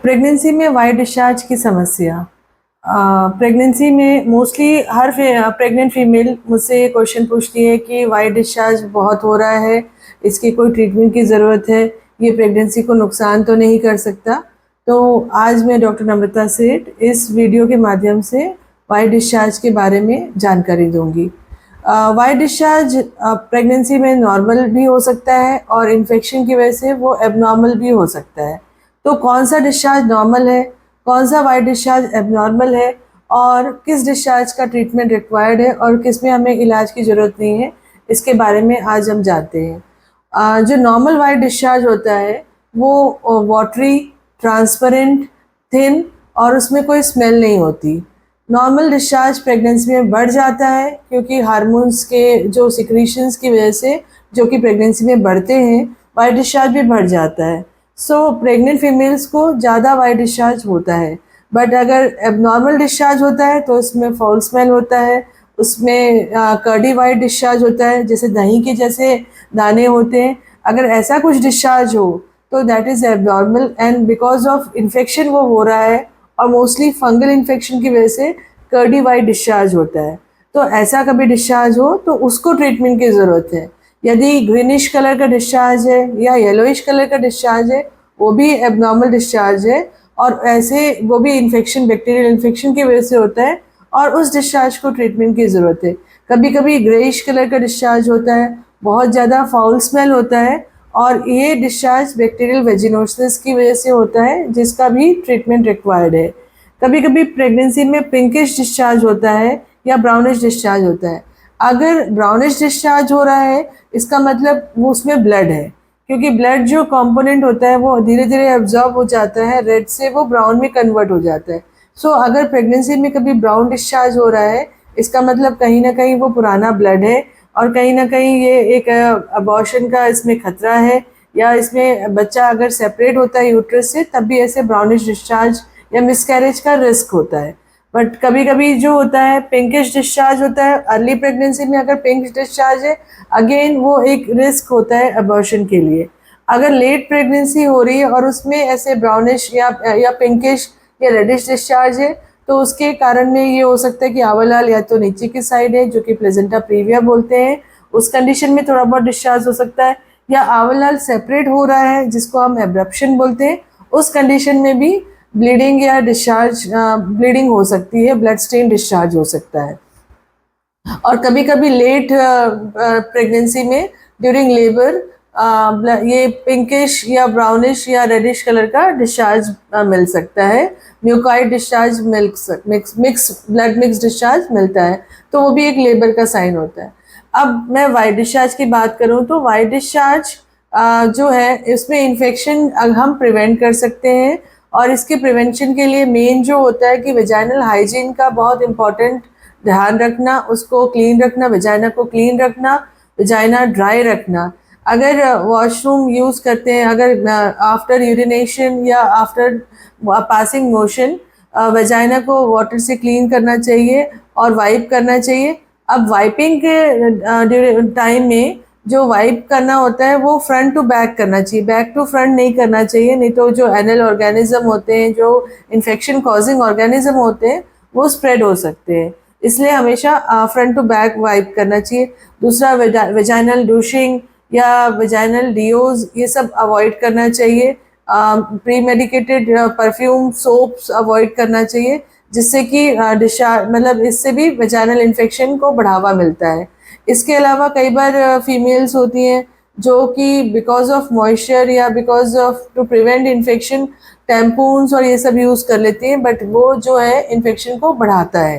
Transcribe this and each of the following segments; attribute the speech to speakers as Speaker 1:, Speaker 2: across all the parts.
Speaker 1: Pregnancy में white discharge की समस्या। प्रेगनेंसी में मोस्टली हर प्रेग्नेंट फीमेल मुझसे ये क्वेश्चन पूछती है कि वाइट डिस्चार्ज बहुत हो रहा है, इसकी कोई ट्रीटमेंट की ज़रूरत है, ये प्रेगनेंसी को नुकसान तो नहीं कर सकता। तो आज मैं डॉक्टर नम्रता सेठ इस वीडियो के माध्यम से वाइट डिस्चार्ज के बारे में जानकारी दूंगी। वाइट डिस्चार्ज प्रेगनेंसी में नॉर्मल भी हो सकता है और इन्फेक्शन की वजह से वो एबनॉर्मल भी हो सकता है। तो कौन सा डिस्चार्ज नॉर्मल है, कौन सा वाइट डिस्चार्ज एबनॉर्मल है और किस डिस्चार्ज का ट्रीटमेंट रिक्वायर्ड है और किस में हमें इलाज की ज़रूरत नहीं है, इसके बारे में आज हम जानते हैं। जो नॉर्मल वाइट डिस्चार्ज होता है वो वाटरी, ट्रांसपेरेंट, थिन और उसमें कोई स्मेल नहीं होती। नॉर्मल डिस्चार्ज प्रेगनेंसी में बढ़ जाता है क्योंकि हार्मोन्स के जो सिक्रीशंस की वजह से जो कि प्रेगनेंसी में बढ़ते हैं, वाइट डिस्चार्ज भी बढ़ जाता है। सो प्रेग्नेंट फीमेल्स को ज़्यादा वाइट डिस्चार्ज होता है। बट अगर एबनॉर्मल डिस्चार्ज होता है तो उसमें फाउल स्मेल होता है, उसमें कर्डी वाइट डिस्चार्ज होता है, जैसे दही के जैसे दाने होते हैं। अगर ऐसा कुछ डिस्चार्ज हो तो that is abnormal and because of infection वो हो रहा है और मोस्टली फंगल इन्फेक्शन की वजह से कर्डी वाइट डिस्चार्ज होता है। तो ऐसा कभी डिस्चार्ज हो तो उसको ट्रीटमेंट की ज़रूरत है। यदि ग्रीनिश कलर का डिस्चार्ज है या येलोइश कलर का डिस्चार्ज है, वो भी एबनॉर्मल डिस्चार्ज है और ऐसे वो भी इन्फेक्शन, बैक्टीरियल इन्फेक्शन की वजह से होता है और उस डिस्चार्ज को ट्रीटमेंट की ज़रूरत है। कभी कभी ग्रेइश कलर का डिस्चार्ज होता है, बहुत ज़्यादा फाउल स्मेल होता है और ये डिस्चार्ज बैक्टीरियल वेजिनोसिस की वजह से होता है, जिसका भी ट्रीटमेंट रिक्वायर्ड है। कभी कभी प्रेगनेंसी में पिंकिश डिस्चार्ज होता है या ब्राउनिश डिस्चार्ज होता है। अगर ब्राउनिश डिस्चार्ज हो रहा है, इसका मतलब वो उसमें ब्लड है, क्योंकि ब्लड जो कंपोनेंट होता है वो धीरे धीरे एब्जॉर्ब हो जाता है, रेड से वो ब्राउन में कन्वर्ट हो जाता है। सो अगर प्रेगनेंसी में कभी ब्राउन डिस्चार्ज हो रहा है, इसका मतलब कहीं ना कहीं वो पुराना ब्लड है और कहीं ना कहीं ये एक अबॉर्शन का इसमें खतरा है, या इसमें बच्चा अगर सेपरेट होता है यूट्रस से तब भी ऐसे ब्राउनिश डिस्चार्ज या मिसकैरेज का रिस्क होता है। बट कभी कभी जो होता है पिंकिश डिस्चार्ज होता है। अर्ली प्रेगनेंसी में अगर पिंक डिस्चार्ज है, अगेन वो एक रिस्क होता है अबॉर्शन के लिए। अगर लेट प्रेगनेंसी हो रही है और उसमें ऐसे ब्राउनिश या पिंकिश या रेडिश डिस्चार्ज है, तो उसके कारण में ये हो सकता है कि आवालाल या तो नीचे की साइड है, जो कि प्लेजेंटा प्रीविया बोलते हैं, उस कंडीशन में थोड़ा बहुत डिस्चार्ज हो सकता है, या आवालाल सेपरेट हो रहा है जिसको हम एब्रप्शन बोलते हैं, उस कंडीशन में भी ब्लीडिंग या डिस्चार्ज ब्लीडिंग हो सकती है, ब्लड स्टेन डिस्चार्ज हो सकता है। और कभी कभी लेट प्रेगनेंसी में ड्यूरिंग लेबर ये पिंकिश या ब्राउनिश या रेडिश कलर का डिस्चार्ज मिल सकता है। म्यूकाइड discharge mix blood mix discharge मिलता है, तो वो भी एक लेबर का साइन होता है। अब मैं वाइट डिस्चार्ज की बात करूं तो वाइट डिस्चार्ज जो है इसमें इन्फेक्शन हम प्रिवेंट कर सकते हैं और इसके प्रिवेंशन के लिए मेन जो होता है कि वेजाइनल हाइजीन का बहुत इम्पॉर्टेंट ध्यान रखना, उसको क्लीन रखना, वेजाइना को क्लीन रखना, वेजाइना ड्राई रखना। अगर वॉशरूम यूज़ करते हैं, अगर आफ्टर यूरिनेशन या आफ्टर पासिंग मोशन वेजाइना को वाटर से क्लीन करना चाहिए और वाइप करना चाहिए। अब वाइपिंग के टाइम में जो वाइप करना होता है वो फ्रंट टू बैक करना चाहिए, बैक टू फ्रंट नहीं करना चाहिए, नहीं तो जो एनल ऑर्गेनिज्म होते हैं, जो इन्फेक्शन कॉजिंग ऑर्गेनिज्म होते हैं, वो स्प्रेड हो सकते हैं। इसलिए हमेशा फ्रंट टू बैक वाइप करना चाहिए। दूसरा, वेजाइनल डूशिंग या वेजाइनल डियोज ये सब अवॉइड करना चाहिए। Pre medicated perfume soaps avoid करना चाहिए, जिससे कि डिस्चार्ज मतलब इससे भी वेजाइनल इन्फेक्शन को बढ़ावा मिलता है। इसके अलावा कई बार फीमेल्स होती हैं जो कि बिकॉज ऑफ मॉइस्चर या because of to prevent infection tampons और ये सब यूज़ कर लेती हैं, बट वो जो है इन्फेक्शन को बढ़ाता है।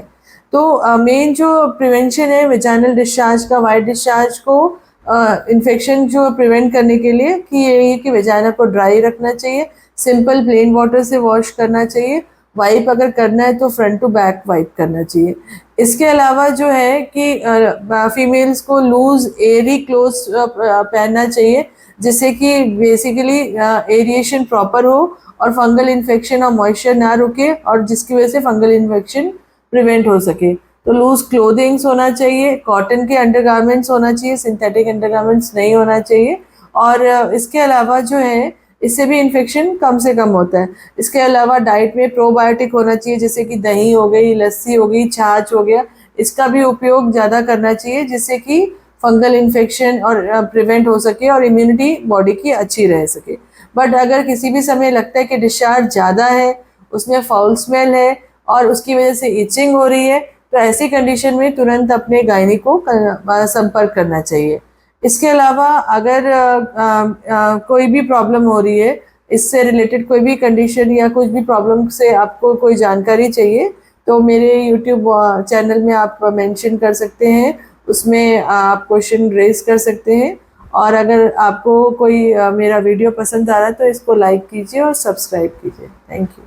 Speaker 1: तो मेन जो प्रिवेंशन है वेजाइनल डिस्चार्ज का, वाइट डिस्चार्ज को इन्फेक्शन जो प्रिवेंट करने के लिए कि ये कि वेजाइना को ड्राई रखना चाहिए, सिंपल प्लेन वाटर से वॉश करना चाहिए, वाइप अगर करना है तो फ्रंट टू बैक वाइप करना चाहिए। इसके अलावा जो है कि फीमेल्स को लूज एयरी क्लोथ्स पहनना चाहिए, जिससे कि बेसिकली एरिएशन प्रॉपर हो और फंगल इन्फेक्शन और मॉइस्चर ना रुके और जिसकी वजह से फंगल इन्फेक्शन प्रिवेंट हो सके। तो लूज क्लोथिंग्स होना चाहिए, कॉटन के अंडरगारमेंट्स होना चाहिए, सिंथेटिक अंडरगारमेंट्स नहीं होना चाहिए। और इसके अलावा जो है इससे भी इन्फेक्शन कम से कम होता है। इसके अलावा डाइट में प्रोबायोटिक होना चाहिए, जैसे कि दही हो गई, लस्सी हो गई, छाछ हो गया, इसका भी उपयोग ज़्यादा करना चाहिए, जिससे कि फंगल इन्फेक्शन और प्रिवेंट हो सके और इम्यूनिटी बॉडी की अच्छी रह सके। बट अगर किसी भी समय लगता है कि डिस्चार्ज ज़्यादा है, उसमें फाउल स्मेल है और उसकी वजह से इचिंग हो रही है, तो ऐसी कंडीशन में तुरंत अपने गायनी को संपर्क करना चाहिए। इसके अलावा अगर कोई भी प्रॉब्लम हो रही है, इससे रिलेटेड कोई भी कंडीशन या कुछ भी प्रॉब्लम से आपको कोई जानकारी चाहिए, तो मेरे यूट्यूब चैनल में आप मेंशन कर सकते हैं, उसमें आप क्वेश्चन रेज कर सकते हैं। और अगर आपको कोई मेरा वीडियो पसंद आ रहा है तो इसको लाइक कीजिए और सब्सक्राइब कीजिए। Thank you.